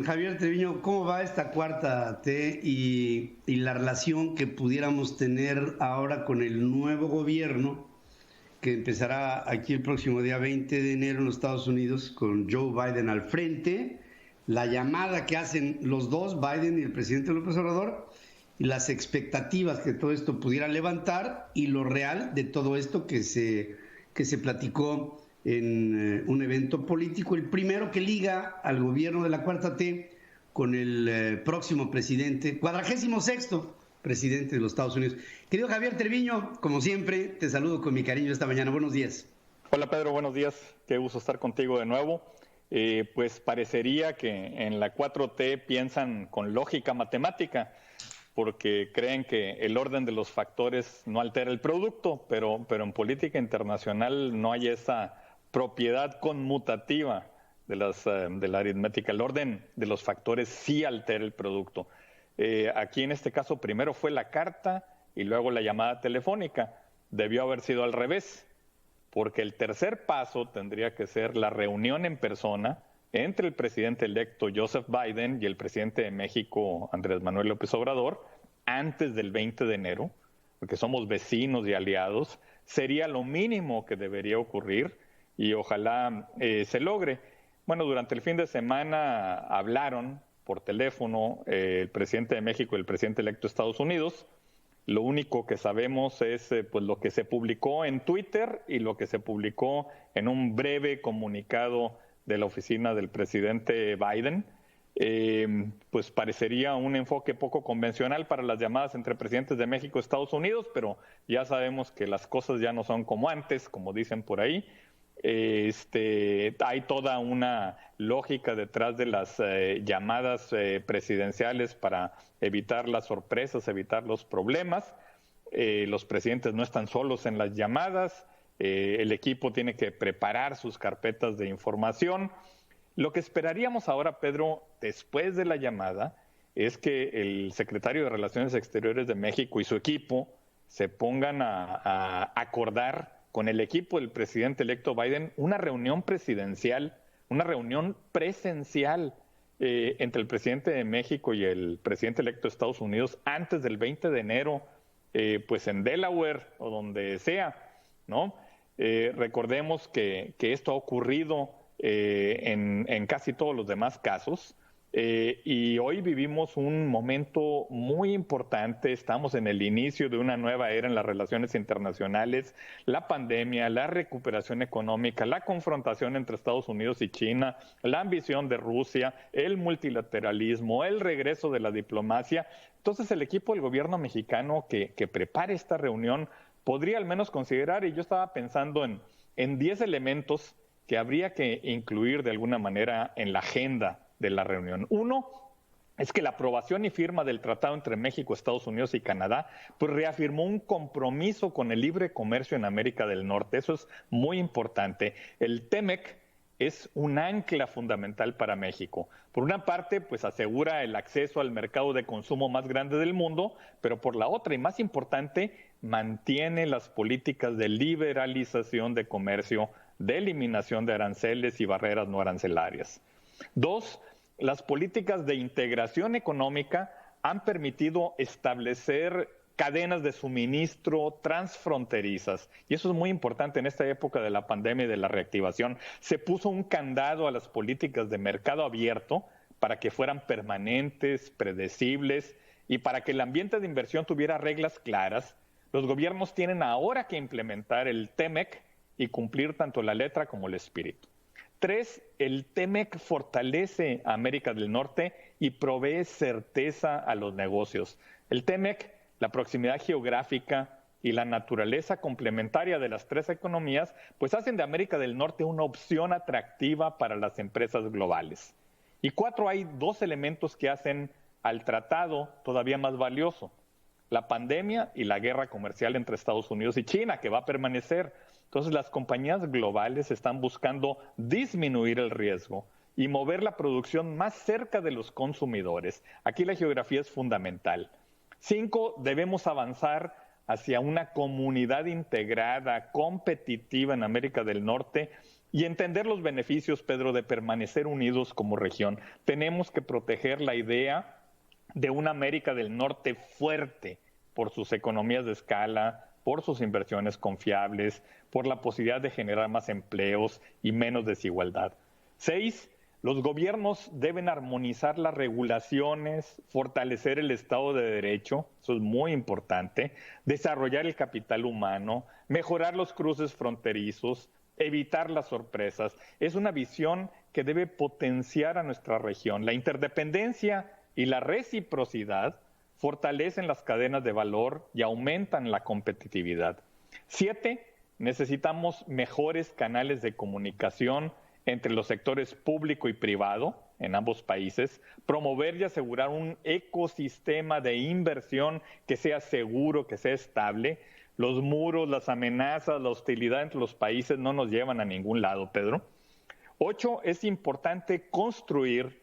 Javier Treviño, ¿cómo va esta cuarta T y la relación que pudiéramos tener ahora con el nuevo gobierno que empezará aquí el próximo día 20 de enero en los Estados Unidos con Joe Biden al frente? La llamada que hacen los dos, Biden y el presidente López Obrador, y las expectativas que todo esto pudiera levantar y lo real de todo esto que se platicó en un evento político, el primero que liga al gobierno de la Cuarta T con el próximo presidente, 46º presidente de los Estados Unidos. Querido Javier Treviño, como siempre, te saludo con mi cariño esta mañana. Buenos días. Hola Pedro, buenos días. Qué gusto estar contigo de nuevo. Pues parecería que en la 4T piensan con lógica matemática, porque creen que el orden de los factores no altera el producto, pero en política internacional no hay esa propiedad conmutativa de la aritmética. El orden de los factores sí altera el producto. Aquí en este caso primero fue la carta y luego la llamada telefónica. Debió haber sido al revés, porque el tercer paso tendría que ser la reunión en persona entre el presidente electo Joseph Biden y el presidente de México Andrés Manuel López Obrador antes del 20 de enero, porque somos vecinos y aliados. Sería lo mínimo que debería ocurrir y ojalá se logre. Bueno, durante el fin de semana hablaron por teléfono el presidente de México y el presidente electo de Estados Unidos. Lo único que sabemos es pues lo que se publicó en Twitter y lo que se publicó en un breve comunicado de la oficina del presidente Biden. Pues parecería un enfoque poco convencional para las llamadas entre presidentes de México y Estados Unidos, pero ya sabemos que las cosas ya no son como antes, como dicen por ahí. Hay toda una lógica detrás de las llamadas presidenciales para evitar las sorpresas, evitar los problemas. Los presidentes no están solos en las llamadas, el equipo tiene que preparar sus carpetas de información. Lo que esperaríamos ahora, Pedro, después de la llamada, es que el secretario de Relaciones Exteriores de México y su equipo se pongan a acordar con el equipo del presidente electo Biden una reunión presidencial, una reunión presencial entre el presidente de México y el presidente electo de Estados Unidos antes del 20 de enero, pues en Delaware o donde sea, ¿no? Recordemos que esto ha ocurrido en casi todos los demás casos. Y hoy vivimos un momento muy importante, estamos en el inicio de una nueva era en las relaciones internacionales, la pandemia, la recuperación económica, la confrontación entre Estados Unidos y China, la ambición de Rusia, el multilateralismo, el regreso de la diplomacia. Entonces el equipo del gobierno mexicano que prepare esta reunión podría al menos considerar, y yo estaba pensando en 10 elementos que habría que incluir de alguna manera en la agenda de la reunión. Uno es que la aprobación y firma del tratado entre México, Estados Unidos y Canadá pues reafirmó un compromiso con el libre comercio en América del Norte. Eso es muy importante. El TEMEC es un ancla fundamental para México. Por una parte, pues asegura el acceso al mercado de consumo más grande del mundo, pero por la otra y más importante, mantiene las políticas de liberalización de comercio, de eliminación de aranceles y barreras no arancelarias. Dos, las políticas de integración económica han permitido establecer cadenas de suministro transfronterizas. Y eso es muy importante en esta época de la pandemia y de la reactivación. Se puso un candado a las políticas de mercado abierto para que fueran permanentes, predecibles y para que el ambiente de inversión tuviera reglas claras. Los gobiernos tienen ahora que implementar el TEMEC y cumplir tanto la letra como el espíritu. Tres, el TEMEC fortalece a América del Norte y provee certeza a los negocios. El TEMEC, la proximidad geográfica y la naturaleza complementaria de las tres economías, pues hacen de América del Norte una opción atractiva para las empresas globales. Y cuatro, hay dos elementos que hacen al tratado todavía más valioso: la pandemia y la guerra comercial entre Estados Unidos y China, que va a permanecer. Entonces las compañías globales están buscando disminuir el riesgo y mover la producción más cerca de los consumidores. Aquí la geografía es fundamental. 5, debemos avanzar hacia una comunidad integrada, competitiva en América del Norte, y entender los beneficios, Pedro, de permanecer unidos como región. Tenemos que proteger la idea de una América del Norte fuerte por sus economías de escala, por sus inversiones confiables, por la posibilidad de generar más empleos y menos desigualdad. 6, los gobiernos deben armonizar las regulaciones, fortalecer el Estado de Derecho, eso es muy importante, desarrollar el capital humano, mejorar los cruces fronterizos, evitar las sorpresas. Es una visión que debe potenciar a nuestra región. La interdependencia y la reciprocidad fortalecen las cadenas de valor y aumentan la competitividad. 7, necesitamos mejores canales de comunicación entre los sectores público y privado en ambos países, promover y asegurar un ecosistema de inversión que sea seguro, que sea estable. Los muros, las amenazas, la hostilidad entre los países no nos llevan a ningún lado, Pedro. 8, es importante construir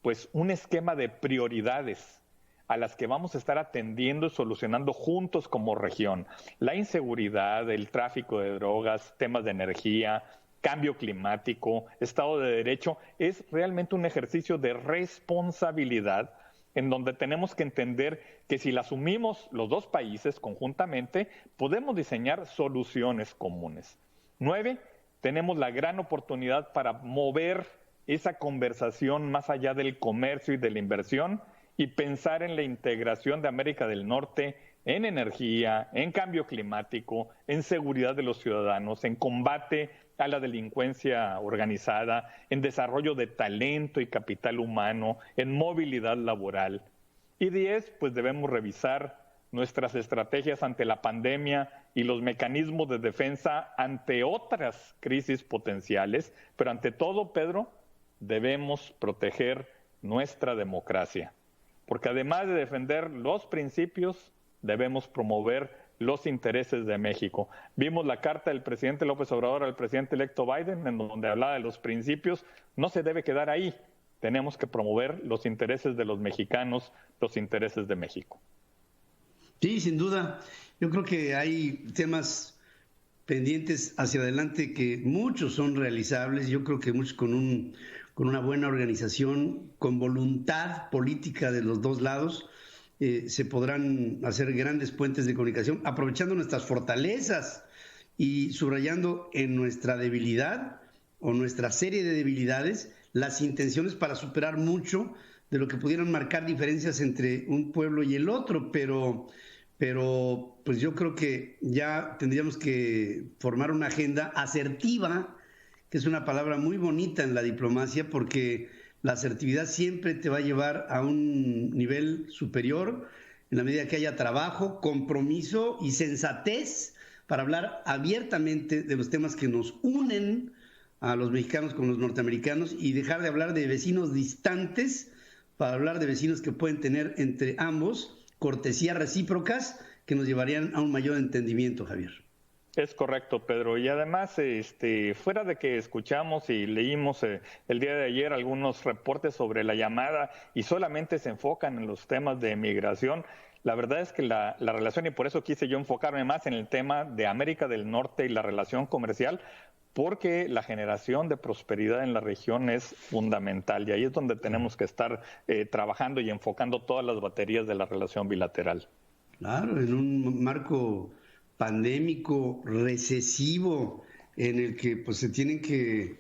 pues un esquema de prioridades a las que vamos a estar atendiendo y solucionando juntos como región. La inseguridad, el tráfico de drogas, temas de energía, cambio climático, Estado de Derecho, es realmente un ejercicio de responsabilidad en donde tenemos que entender que si la asumimos los dos países conjuntamente, podemos diseñar soluciones comunes. 9, tenemos la gran oportunidad para mover esa conversación más allá del comercio y de la inversión y pensar en la integración de América del Norte en energía, en cambio climático, en seguridad de los ciudadanos, en combate a la delincuencia organizada, en desarrollo de talento y capital humano, en movilidad laboral. Y 10, pues debemos revisar nuestras estrategias ante la pandemia y los mecanismos de defensa ante otras crisis potenciales, pero ante todo, Pedro, debemos proteger nuestra democracia, porque además de defender los principios, debemos promover los intereses de México. Vimos la carta del presidente López Obrador al presidente electo Biden, en donde hablaba de los principios. No se debe quedar ahí. Tenemos que promover los intereses de los mexicanos, los intereses de México. Sí, sin duda. Yo creo que hay temas pendientes hacia adelante que muchos son realizables. Yo creo que muchos con una buena organización, con voluntad política de los dos lados, se podrán hacer grandes puentes de comunicación, aprovechando nuestras fortalezas y subrayando en nuestra debilidad o nuestra serie de debilidades las intenciones para superar mucho de lo que pudieran marcar diferencias entre un pueblo y el otro, pero pues yo creo que ya tendríamos que formar una agenda asertiva, que es una palabra muy bonita en la diplomacia, porque la asertividad siempre te va a llevar a un nivel superior en la medida que haya trabajo, compromiso y sensatez para hablar abiertamente de los temas que nos unen a los mexicanos con los norteamericanos y dejar de hablar de vecinos distantes para hablar de vecinos que pueden tener entre ambos cortesías recíprocas que nos llevarían a un mayor entendimiento, Javier. Es correcto, Pedro. Y además, fuera de que escuchamos y leímos el día de ayer algunos reportes sobre la llamada y solamente se enfocan en los temas de migración, la verdad es que la relación, y por eso quise yo enfocarme más en el tema de América del Norte y la relación comercial, porque la generación de prosperidad en la región es fundamental y ahí es donde tenemos que estar trabajando y enfocando todas las baterías de la relación bilateral. Claro, en un marco pandémico, recesivo, en el que pues se tienen que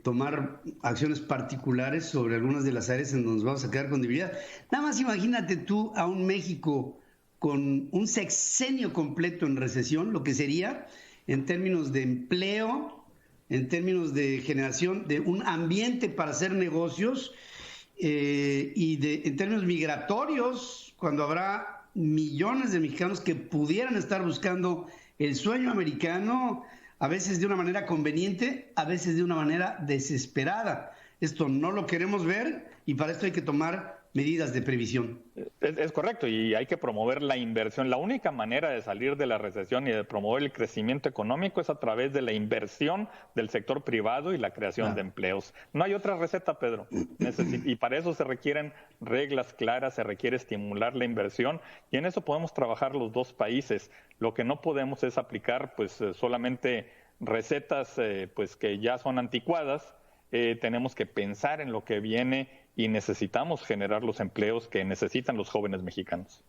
tomar acciones particulares sobre algunas de las áreas en donde nos vamos a quedar con debilidad. Nada más imagínate tú a un México con un sexenio completo en recesión, lo que sería en términos de empleo, en términos de generación de un ambiente para hacer negocios en términos migratorios, cuando habrá millones de mexicanos que pudieran estar buscando el sueño americano, a veces de una manera conveniente, a veces de una manera desesperada. Esto no lo queremos ver y para esto hay que tomar medidas de previsión. Es correcto, y hay que promover la inversión. La única manera de salir de la recesión y de promover el crecimiento económico es a través de la inversión del sector privado y la creación de empleos. No hay otra receta, Pedro. Y para eso se requieren reglas claras, se requiere estimular la inversión, y en eso podemos trabajar los dos países. Lo que no podemos es aplicar pues solamente recetas pues que ya son anticuadas, tenemos que pensar en lo que viene y necesitamos generar los empleos que necesitan los jóvenes mexicanos.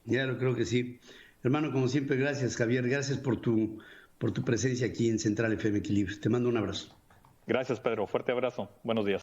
Ya lo creo que sí. Hermano, como siempre, gracias, Javier. Gracias por tu presencia aquí en Central FM Equilibrio. Te mando un abrazo. Gracias, Pedro. Fuerte abrazo. Buenos días.